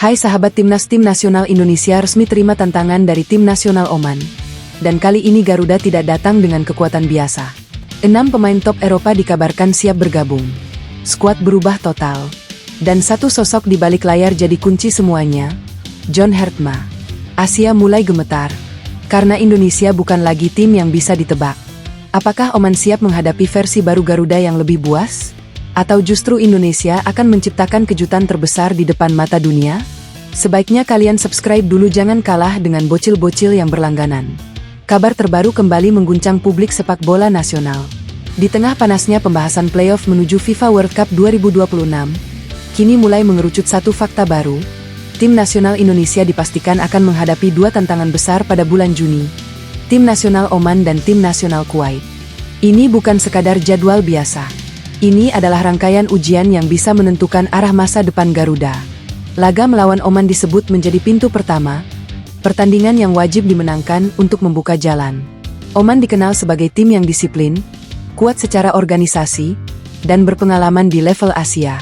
Hai sahabat timnas, tim nasional Indonesia resmi terima tantangan dari tim nasional Oman. Dan kali ini Garuda tidak datang dengan kekuatan biasa. 6 pemain top Eropa dikabarkan siap bergabung. Skuad berubah total. Dan satu sosok di balik layar jadi kunci semuanya, John Hertma. Asia mulai gemetar. Karena Indonesia bukan lagi tim yang bisa ditebak. Apakah Oman siap menghadapi versi baru Garuda yang lebih buas? Atau justru Indonesia akan menciptakan kejutan terbesar di depan mata dunia? Sebaiknya kalian subscribe dulu, jangan kalah dengan bocil-bocil yang berlangganan. Kabar terbaru kembali mengguncang publik sepak bola nasional. Di tengah panasnya pembahasan playoff menuju FIFA World Cup 2026, kini mulai mengerucut satu fakta baru. Tim nasional Indonesia dipastikan akan menghadapi dua tantangan besar pada bulan Juni. Tim nasional Oman dan tim nasional Kuwait. Ini bukan sekadar jadwal biasa. Ini adalah rangkaian ujian yang bisa menentukan arah masa depan Garuda. Laga melawan Oman disebut menjadi pintu pertama, pertandingan yang wajib dimenangkan untuk membuka jalan. Oman dikenal sebagai tim yang disiplin, kuat secara organisasi, dan berpengalaman di level Asia.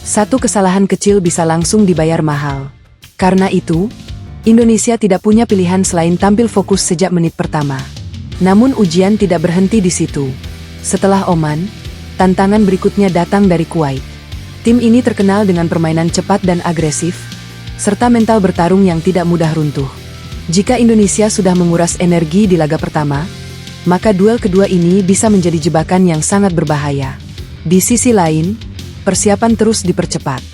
Satu kesalahan kecil bisa langsung dibayar mahal. Karena itu, Indonesia tidak punya pilihan selain tampil fokus sejak menit pertama. Namun ujian tidak berhenti di situ. Setelah Oman, tantangan berikutnya datang dari Kuwait. Tim ini terkenal dengan permainan cepat dan agresif, serta mental bertarung yang tidak mudah runtuh. Jika Indonesia sudah menguras energi di laga pertama, maka duel kedua ini bisa menjadi jebakan yang sangat berbahaya. Di sisi lain, persiapan terus dipercepat.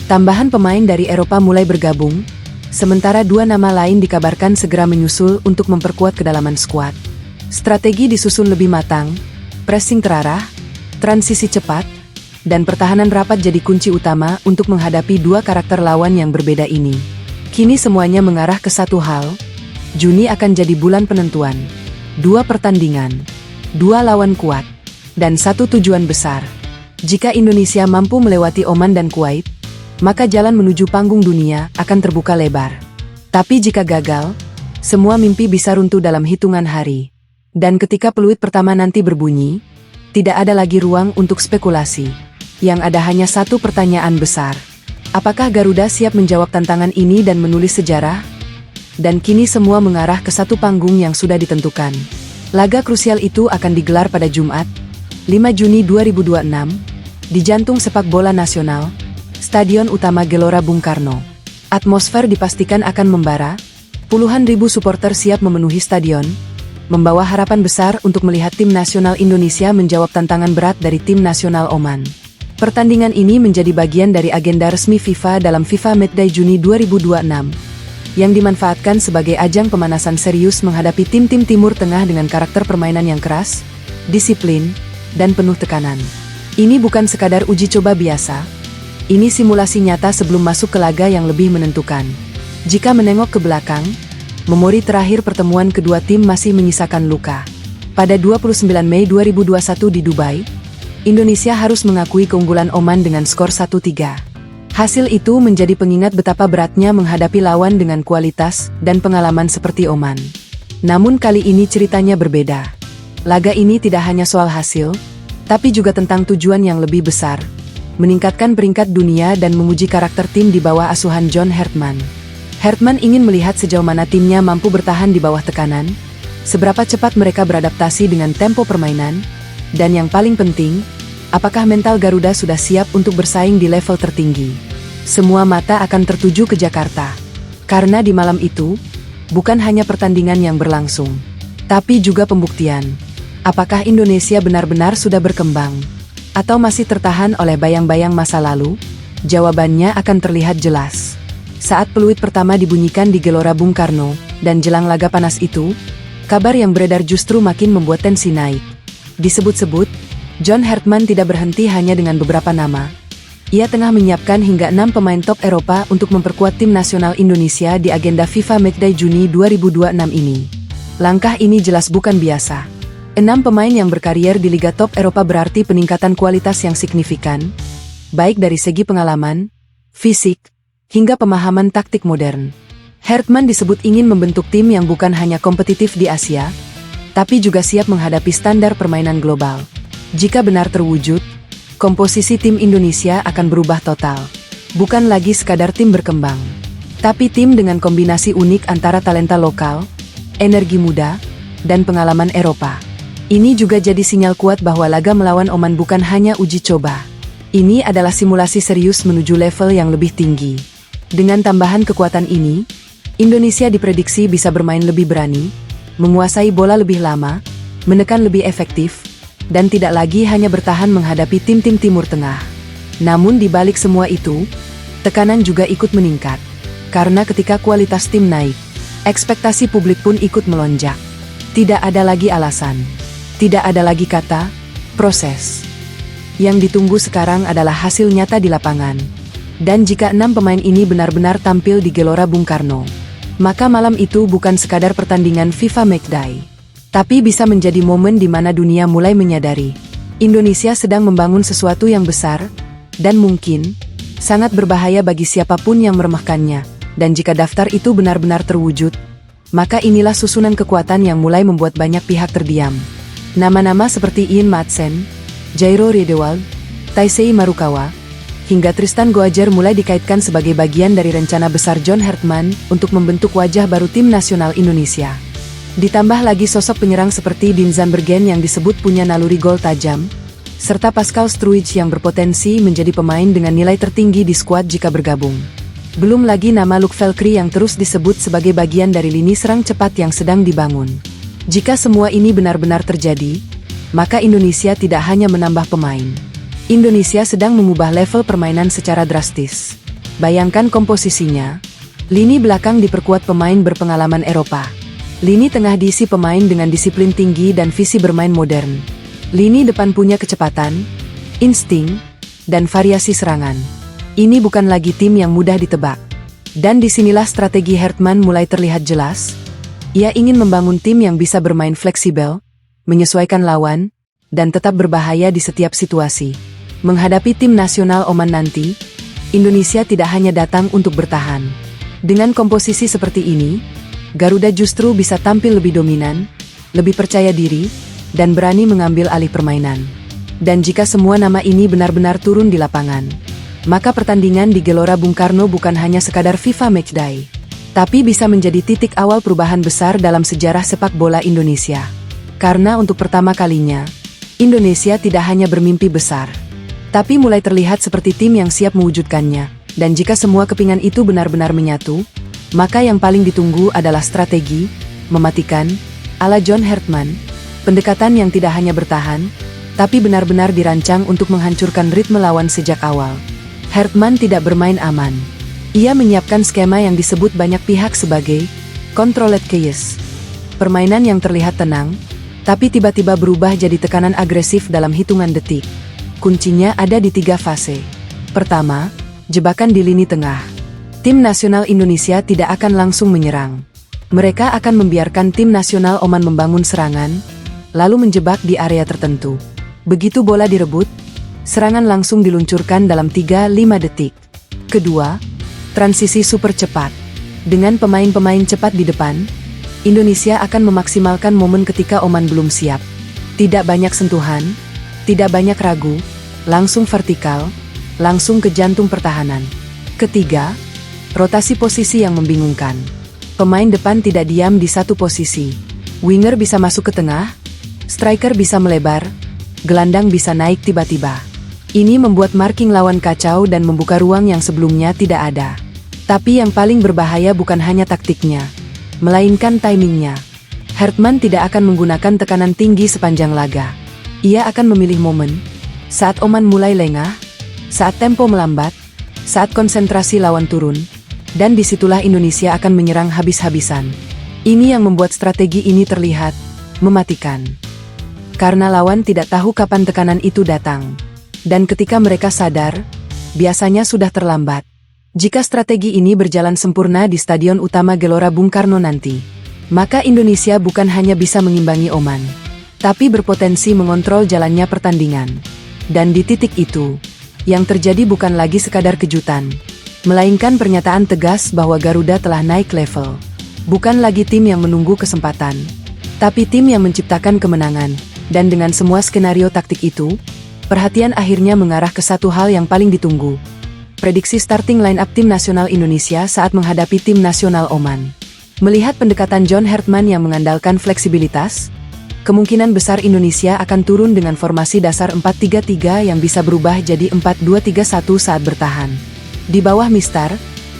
Tambahan pemain dari Eropa mulai bergabung, sementara dua nama lain dikabarkan segera menyusul untuk memperkuat kedalaman skuad. Strategi disusun lebih matang, pressing terarah, transisi cepat, dan pertahanan rapat jadi kunci utama untuk menghadapi dua karakter lawan yang berbeda ini. Kini semuanya mengarah ke satu hal, Juni akan jadi bulan penentuan. Dua pertandingan, dua lawan kuat, dan satu tujuan besar. Jika Indonesia mampu melewati Oman dan Kuwait, maka jalan menuju panggung dunia akan terbuka lebar. Tapi jika gagal, semua mimpi bisa runtuh dalam hitungan hari. Dan ketika peluit pertama nanti berbunyi, tidak ada lagi ruang untuk spekulasi. Yang ada hanya satu pertanyaan besar. Apakah Garuda siap menjawab tantangan ini dan menulis sejarah? Dan kini semua mengarah ke satu panggung yang sudah ditentukan. Laga krusial itu akan digelar pada Jumat, 5 Juni 2026, di jantung sepak bola nasional, Stadion Utama Gelora Bung Karno. Atmosfer dipastikan akan membara, puluhan ribu supporter siap memenuhi stadion, membawa harapan besar untuk melihat tim nasional Indonesia menjawab tantangan berat dari tim nasional Oman. Pertandingan ini menjadi bagian dari agenda resmi FIFA dalam FIFA Matchday Juni 2026, yang dimanfaatkan sebagai ajang pemanasan serius menghadapi tim-tim Timur Tengah dengan karakter permainan yang keras, disiplin, dan penuh tekanan. Ini bukan sekadar uji coba biasa, ini simulasi nyata sebelum masuk ke laga yang lebih menentukan. Jika menengok ke belakang, memori terakhir pertemuan kedua tim masih menyisakan luka. Pada 29 Mei 2021 di Dubai, Indonesia harus mengakui keunggulan Oman dengan skor 1-3. Hasil itu menjadi pengingat betapa beratnya menghadapi lawan dengan kualitas dan pengalaman seperti Oman. Namun kali ini ceritanya berbeda. Laga ini tidak hanya soal hasil, tapi juga tentang tujuan yang lebih besar, meningkatkan peringkat dunia dan menguji karakter tim di bawah asuhan John Hertma. Hertma ingin melihat sejauh mana timnya mampu bertahan di bawah tekanan, seberapa cepat mereka beradaptasi dengan tempo permainan, dan yang paling penting, apakah mental Garuda sudah siap untuk bersaing di level tertinggi. Semua mata akan tertuju ke Jakarta. Karena di malam itu, bukan hanya pertandingan yang berlangsung, tapi juga pembuktian. Apakah Indonesia benar-benar sudah berkembang, atau masih tertahan oleh bayang-bayang masa lalu? Jawabannya akan terlihat jelas saat peluit pertama dibunyikan di Gelora Bung Karno, dan jelang laga panas itu, kabar yang beredar justru makin membuat tensi naik. Disebut-sebut, John Hertma tidak berhenti hanya dengan beberapa nama. Ia tengah menyiapkan hingga 6 pemain top Eropa untuk memperkuat tim nasional Indonesia di agenda FIFA Matchday Juni 2026 ini. Langkah ini jelas bukan biasa. 6 pemain yang berkarier di Liga Top Eropa berarti peningkatan kualitas yang signifikan, baik dari segi pengalaman, fisik, hingga pemahaman taktik modern. Hertma disebut ingin membentuk tim yang bukan hanya kompetitif di Asia, tapi juga siap menghadapi standar permainan global. Jika benar terwujud, komposisi tim Indonesia akan berubah total. Bukan lagi sekadar tim berkembang, Tapi tim dengan kombinasi unik antara talenta lokal, energi muda, dan pengalaman Eropa. Ini juga jadi sinyal kuat bahwa laga melawan Oman bukan hanya uji coba. Ini adalah simulasi serius menuju level yang lebih tinggi. Dengan tambahan kekuatan ini, Indonesia diprediksi bisa bermain lebih berani, menguasai bola lebih lama, menekan lebih efektif, dan tidak lagi hanya bertahan menghadapi tim-tim Timur Tengah. Namun di balik semua itu, tekanan juga ikut meningkat. Karena ketika kualitas tim naik, ekspektasi publik pun ikut melonjak. Tidak ada lagi alasan. Tidak ada lagi kata, proses. Yang ditunggu sekarang adalah hasil nyata di lapangan. Dan jika 6 pemain ini benar-benar tampil di Gelora Bung Karno, maka malam itu bukan sekadar pertandingan FIFA Matchday, tapi bisa menjadi momen di mana dunia mulai menyadari Indonesia sedang membangun sesuatu yang besar, dan mungkin sangat berbahaya bagi siapapun yang meremehkannya. Dan jika daftar itu benar-benar terwujud, maka inilah susunan kekuatan yang mulai membuat banyak pihak terdiam. Nama-nama seperti Ian Madsen, Jairo Riedewald, Taisei Marukawa, hingga Tristan Goajer mulai dikaitkan sebagai bagian dari rencana besar John Hertman untuk membentuk wajah baru tim nasional Indonesia. Ditambah lagi sosok penyerang seperti Dean Zandbergen yang disebut punya naluri gol tajam, serta Pascal Struijk yang berpotensi menjadi pemain dengan nilai tertinggi di skuad jika bergabung. Belum lagi nama Luke Velkri yang terus disebut sebagai bagian dari lini serang cepat yang sedang dibangun. Jika semua ini benar-benar terjadi, maka Indonesia tidak hanya menambah pemain. Indonesia sedang mengubah level permainan secara drastis. Bayangkan komposisinya. Lini belakang diperkuat pemain berpengalaman Eropa. Lini tengah diisi pemain dengan disiplin tinggi dan visi bermain modern. Lini depan punya kecepatan, insting, dan variasi serangan. Ini bukan lagi tim yang mudah ditebak. Dan disinilah strategi Hertman mulai terlihat jelas. Ia ingin membangun tim yang bisa bermain fleksibel, menyesuaikan lawan, dan tetap berbahaya di setiap situasi. Menghadapi tim nasional Oman nanti, Indonesia tidak hanya datang untuk bertahan. Dengan komposisi seperti ini, Garuda justru bisa tampil lebih dominan, lebih percaya diri, dan berani mengambil alih permainan. Dan jika semua nama ini benar-benar turun di lapangan, maka pertandingan di Gelora Bung Karno bukan hanya sekadar FIFA Matchday, tapi bisa menjadi titik awal perubahan besar dalam sejarah sepak bola Indonesia. Karena untuk pertama kalinya, Indonesia tidak hanya bermimpi besar, tapi mulai terlihat seperti tim yang siap mewujudkannya. Dan jika semua kepingan itu benar-benar menyatu, maka yang paling ditunggu adalah strategi, mematikan, ala John Hertman, pendekatan yang tidak hanya bertahan, tapi benar-benar dirancang untuk menghancurkan ritme lawan sejak awal. Hertman tidak bermain aman. Ia menyiapkan skema yang disebut banyak pihak sebagai controlled chaos. Permainan yang terlihat tenang, tapi tiba-tiba berubah jadi tekanan agresif dalam hitungan detik. Kuncinya ada di 3 fase. Pertama, jebakan di lini tengah. Tim nasional Indonesia tidak akan langsung menyerang. Mereka akan membiarkan tim nasional Oman membangun serangan, lalu menjebak di area tertentu. Begitu bola direbut, serangan langsung diluncurkan dalam 3-5 detik. Kedua, transisi super cepat. Dengan pemain-pemain cepat di depan, Indonesia akan memaksimalkan momen ketika Oman belum siap. Tidak banyak sentuhan, tidak banyak ragu, langsung vertikal, langsung ke jantung pertahanan. Ketiga, rotasi posisi yang membingungkan. Pemain depan tidak diam di satu posisi. Winger bisa masuk ke tengah, striker bisa melebar, gelandang bisa naik tiba-tiba. Ini membuat marking lawan kacau dan membuka ruang yang sebelumnya tidak ada. Tapi yang paling berbahaya bukan hanya taktiknya, melainkan timingnya. Hertman tidak akan menggunakan tekanan tinggi sepanjang laga. Ia akan memilih momen saat Oman mulai lengah, saat tempo melambat, saat konsentrasi lawan turun, dan disitulah Indonesia akan menyerang habis-habisan. Ini yang membuat strategi ini terlihat mematikan. Karena lawan tidak tahu kapan tekanan itu datang. Dan ketika mereka sadar, biasanya sudah terlambat. Jika strategi ini berjalan sempurna di Stadion Utama Gelora Bung Karno nanti, maka Indonesia bukan hanya bisa mengimbangi Oman, tapi berpotensi mengontrol jalannya pertandingan. Dan di titik itu, yang terjadi bukan lagi sekadar kejutan, melainkan pernyataan tegas bahwa Garuda telah naik level. Bukan lagi tim yang menunggu kesempatan, tapi tim yang menciptakan kemenangan. Dan dengan semua skenario taktik itu, perhatian akhirnya mengarah ke satu hal yang paling ditunggu. prediksi starting line-up tim nasional Indonesia saat menghadapi tim nasional Oman. Melihat pendekatan John Hertman yang mengandalkan fleksibilitas, kemungkinan besar Indonesia akan turun dengan formasi dasar 4-3-3 yang bisa berubah jadi 4-2-3-1 saat bertahan. Di bawah Mistar,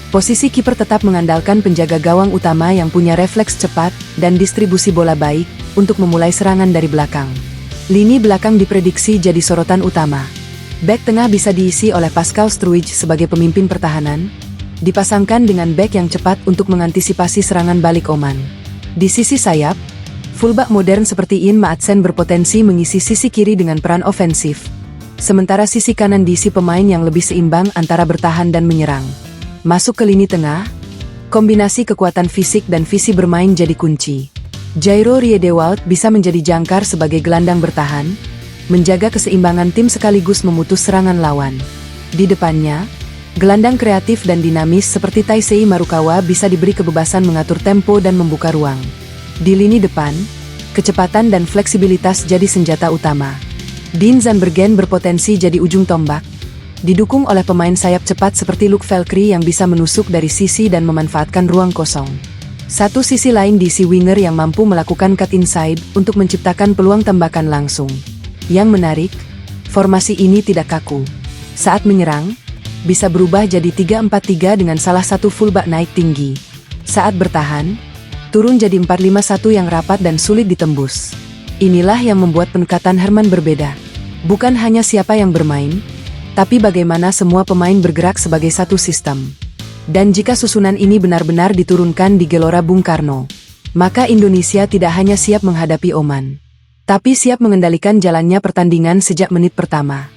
posisi kiper tetap mengandalkan penjaga gawang utama yang punya refleks cepat dan distribusi bola baik untuk memulai serangan dari belakang. Lini belakang diprediksi jadi sorotan utama. Bek tengah bisa diisi oleh Pascal Struij sebagai pemimpin pertahanan, dipasangkan dengan bek yang cepat untuk mengantisipasi serangan balik Oman. Di sisi sayap, fullback modern seperti Ian Maatsen berpotensi mengisi sisi kiri dengan peran ofensif, sementara sisi kanan diisi pemain yang lebih seimbang antara bertahan dan menyerang. Masuk ke lini tengah, kombinasi kekuatan fisik dan visi bermain jadi kunci. Jairo Riedewald bisa menjadi jangkar sebagai gelandang bertahan, menjaga keseimbangan tim sekaligus memutus serangan lawan. Di depannya, gelandang kreatif dan dinamis seperti Taisei Marukawa bisa diberi kebebasan mengatur tempo dan membuka ruang. Di lini depan, kecepatan dan fleksibilitas jadi senjata utama. Dean Zandbergen berpotensi jadi ujung tombak, didukung oleh pemain sayap cepat seperti Luke Valkyrie yang bisa menusuk dari sisi dan memanfaatkan ruang kosong. Satu sisi lain diisi winger yang mampu melakukan cut inside untuk menciptakan peluang tembakan langsung. Yang menarik, formasi ini tidak kaku. Saat menyerang, bisa berubah jadi 3-4-3 dengan salah satu fullback naik tinggi. Saat bertahan, turun jadi 4-5-1 yang rapat dan sulit ditembus. Inilah yang membuat pendekatan Herman berbeda. Bukan hanya siapa yang bermain, tapi bagaimana semua pemain bergerak sebagai satu sistem. Dan jika susunan ini benar-benar diturunkan di Gelora Bung Karno, maka Indonesia tidak hanya siap menghadapi Oman, tapi siap mengendalikan jalannya pertandingan sejak menit pertama.